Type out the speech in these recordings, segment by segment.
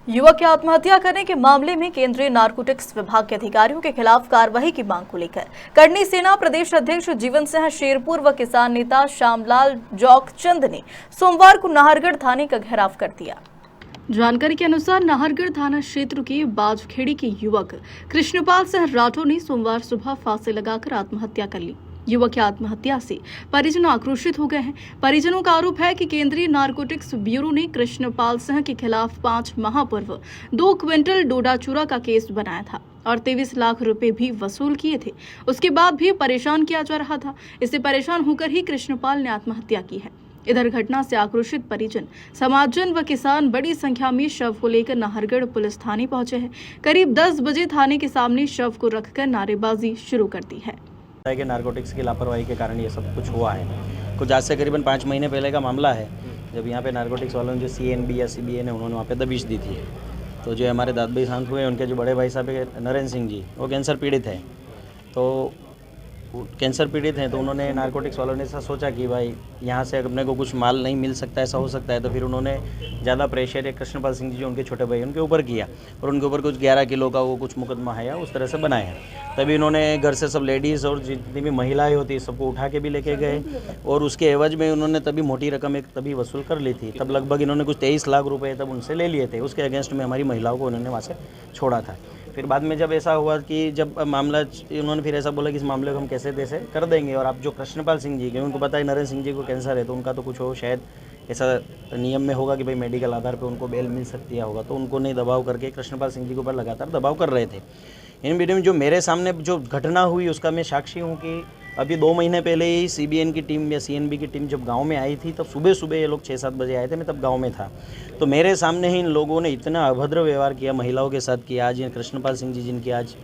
युवक की आत्महत्या करने के मामले में केंद्रीय नारकोटिक्स विभाग के अधिकारियों के खिलाफ कार्रवाई की मांग को लेकर करनी सेना प्रदेश अध्यक्ष जीवन सिंह शेरपुर व किसान नेता श्यामलाल जौकचंद ने सोमवार को नाहरगढ़ थाने का घेराव कर दिया। जानकारी के अनुसार नाहरगढ़ थाना क्षेत्र के बाजखेड़ी के युवक कृष्णपाल सिंह राठौर ने सोमवार सुबह फांसी लगाकर आत्महत्या कर ली। युवक की आत्महत्या से परिजन आक्रोशित हो गए हैं। परिजनों का आरोप है कि केंद्रीय नारकोटिक्स ब्यूरो ने कृष्णपाल सिंह के खिलाफ 5 माह पूर्व 2 क्विंटल डोडा चूरा का केस बनाया था और 23 लाख रुपए भी वसूल किए थे। उसके बाद भी परेशान किया जा रहा था। इससे परेशान होकर ही कृष्णपाल ने आत्महत्या की है। इधर घटना से आक्रोशित परिजन, समाजजन व किसान बड़ी संख्या में शव को लेकर नाहरगढ़ पुलिस थाने पहुंचे हैं। करीब 10 बजे थाने के सामने शव को रखकर नारेबाजी शुरू कर दी है कि नारकोटिक्स की लापरवाही के कारण ये सब कुछ हुआ है। कुछ आज से करीबन 5 महीने पहले का मामला है, जब यहाँ पे नारकोटिक्स वालों ने जो CNB या CBA ने उन्होंने वहाँ पे दबिश दी थी। तो जो हमारे दाद भाई शांत हुए, उनके जो बड़े भाई साहब है नरेंद्र सिंह जी, वो कैंसर पीड़ित हैं। तो कैंसर पीड़ित हैं तो उन्होंने नारकोटिक्स वालों ने ऐसा सोचा कि भाई यहाँ से अपने को कुछ माल नहीं मिल सकता, ऐसा हो सकता है। तो फिर उन्होंने ज़्यादा प्रेशर कृष्णपाल सिंह जी जो उनके छोटे भाई उनके ऊपर किया और उनके ऊपर कुछ 11 किलो का वो कुछ मुकदमा है उस तरह से बनाया। तभी उन्होंने घर से सब लेडीज़ और जितनी भी महिलाएं होती सबको उठा के भी लेके गए और उसके एवज में उन्होंने तभी मोटी रकम एक तभी वसूल कर ली थी। तब लगभग इन्होंने कुछ 23 लाख रुपए तब उनसे ले लिए थे। उसके अगेंस्ट में हमारी महिलाओं को उन्होंने वहाँ से छोड़ा था। फिर बाद में जब ऐसा हुआ कि जब मामला उन्होंने फिर ऐसा बोला कि इस मामले को हम कैसे तैसे कर देंगे और आप जो कृष्णपाल सिंह जी के उनको पता है नरेंद्र सिंह जी को कैंसर है तो उनका तो कुछ हो शायद ऐसा नियम में होगा कि भाई मेडिकल आधार पे उनको बेल मिल सकती है होगा, तो उनको नहीं दबाव करके कृष्णपाल सिंह जी के ऊपर लगातार दबाव कर रहे थे। इन वीडियो में जो मेरे सामने जो घटना हुई उसका मैं साक्षी हूँ कि अभी 2 महीने पहले ही CBN की टीम या CNB की टीम जब गांव में आई थी तब सुबह ये लोग 6-7 बजे आए थे, मैं तब गांव में था। तो मेरे सामने ही इन लोगों ने इतना अभद्र व्यवहार किया महिलाओं के साथ कि आज कृष्णपाल सिंह जी जिनकी आज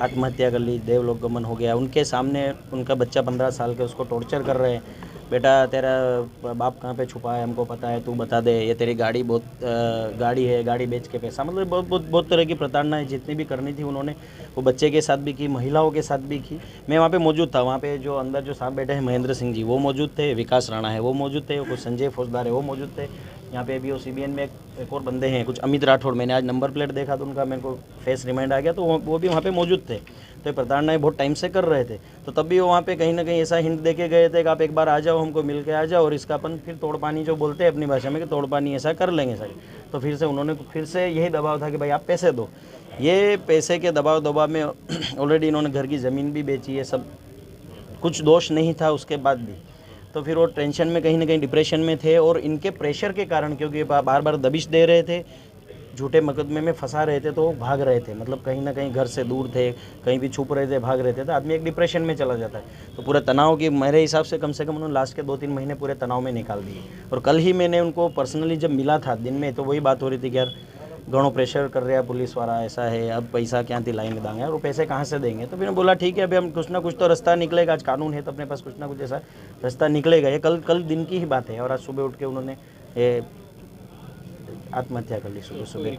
आत्महत्या कर ली, देवलोक गमन हो गया, उनके सामने उनका बच्चा 15 साल के उसको टॉर्चर कर रहे हैं। बेटा तेरा बाप कहाँ पे छुपा है हमको पता है, तू बता दे, ये तेरी गाड़ी गाड़ी है, गाड़ी बेच के पैसा, मतलब बहुत तरह की प्रताड़नाएं जितनी भी करनी थी उन्होंने वो बच्चे के साथ भी की, महिलाओं के साथ भी की। मैं वहाँ पे मौजूद था। वहाँ पे जो अंदर जो साहब बैठे हैं महेंद्र सिंह जी वो मौजूद थे, विकास राणा है वो मौजूद थे, कुछ संजय फौजदार है वो मौजूद थे। यहाँ पे अभी वो CBN में एक और बंदे हैं, कुछ अमित राठौड़, मैंने आज नंबर प्लेट देखा तो उनका मेरे को फेस रिमाइंड आ गया, तो वो भी वहाँ पे मौजूद थे। तो प्रताड़नाएं बहुत टाइम से कर रहे थे। तो तब भी वो वहाँ पे कहीं ना कहीं ऐसा हिंट दे के गए थे कि आप एक बार आ जाओ, हमको मिल के आ जाओ और इसका अपन फिर तोड़पानी जो बोलते हैं अपनी भाषा में कि तोड़पानी ऐसा कर लेंगे सर। तो फिर से उन्होंने फिर से यही दबाव था कि भाई आप पैसे दो। ये पैसे के दबाव में ऑलरेडी इन्होंने घर की ज़मीन भी बेची है, सब कुछ दोष नहीं था उसके बाद भी। तो फिर वो टेंशन में कहीं ना कहीं डिप्रेशन में थे और इनके प्रेशर के कारण, क्योंकि बार बार दबिश दे रहे थे, झूठे मुकदमे में फंसा रहे थे, तो वो भाग रहे थे, मतलब कहीं ना कहीं घर से दूर थे, कहीं भी छुप रहे थे, भाग रहे थे, तो आदमी एक डिप्रेशन में चला जाता है। तो पूरे तनाव की मेरे हिसाब से कम उन्होंने लास्ट के 2-3 महीने पूरे तनाव में निकाल दिए। और कल ही मैंने उनको पर्सनली जब मिला था दिन में, तो वही बात हो रही थी कि यार घणो प्रेशर कर रहा है पुलिस वाला, ऐसा है, अब पैसा क्या थी लाइन देंगे और वो पैसे कहाँ से देंगे। तो मैंने बोला ठीक है, अभी हम कुछ ना कुछ तो रास्ता निकलेगा, आज कानून है तो अपने पास कुछ ना कुछ ऐसा रास्ता निकलेगा। ये कल दिन की ही बात है और आज सुबह उठ के उन्होंने आत्महत्या कर ली। सुबह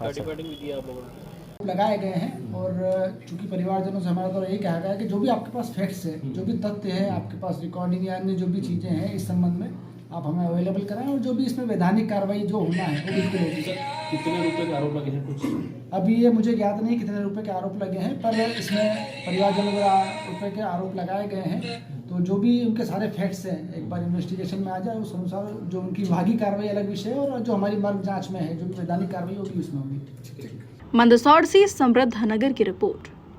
लगाए गए हैं और चूंकि परिवारजनों से हमारा तो यही कहा गया है कि जो भी आपके पास फैक्ट्स है, जो भी तथ्य है, आपके पास रिकॉर्डिंग या अन्य जो भी चीज़ें हैं इस संबंध में आप हमें अवेलेबल कराएं और जो भी इसमें वैधानिक कार्रवाई जो होना है वो बिल्कुल होगी। कितने रुपए के आरोप लगे हैं कुछ अभी ये मुझे ज्ञात नहीं कितने रुपए के आरोप लगे हैं, पर इसमें परिवारजनों को रुपए के आरोप लगाए गए हैं। तो जो भी उनके सारे फैक्ट्स हैं एक बार इन्वेस्टिगेशन में आ जाए, उस अनुसार जो उनकी विभागीय कार्रवाई अलग विषय है और जो हमारी मर्ग जाँच में है जो भी वैधानिक कार्रवाई होगी उसमें होगी। मंदसौर से समृद्ध नगर की रिपोर्ट।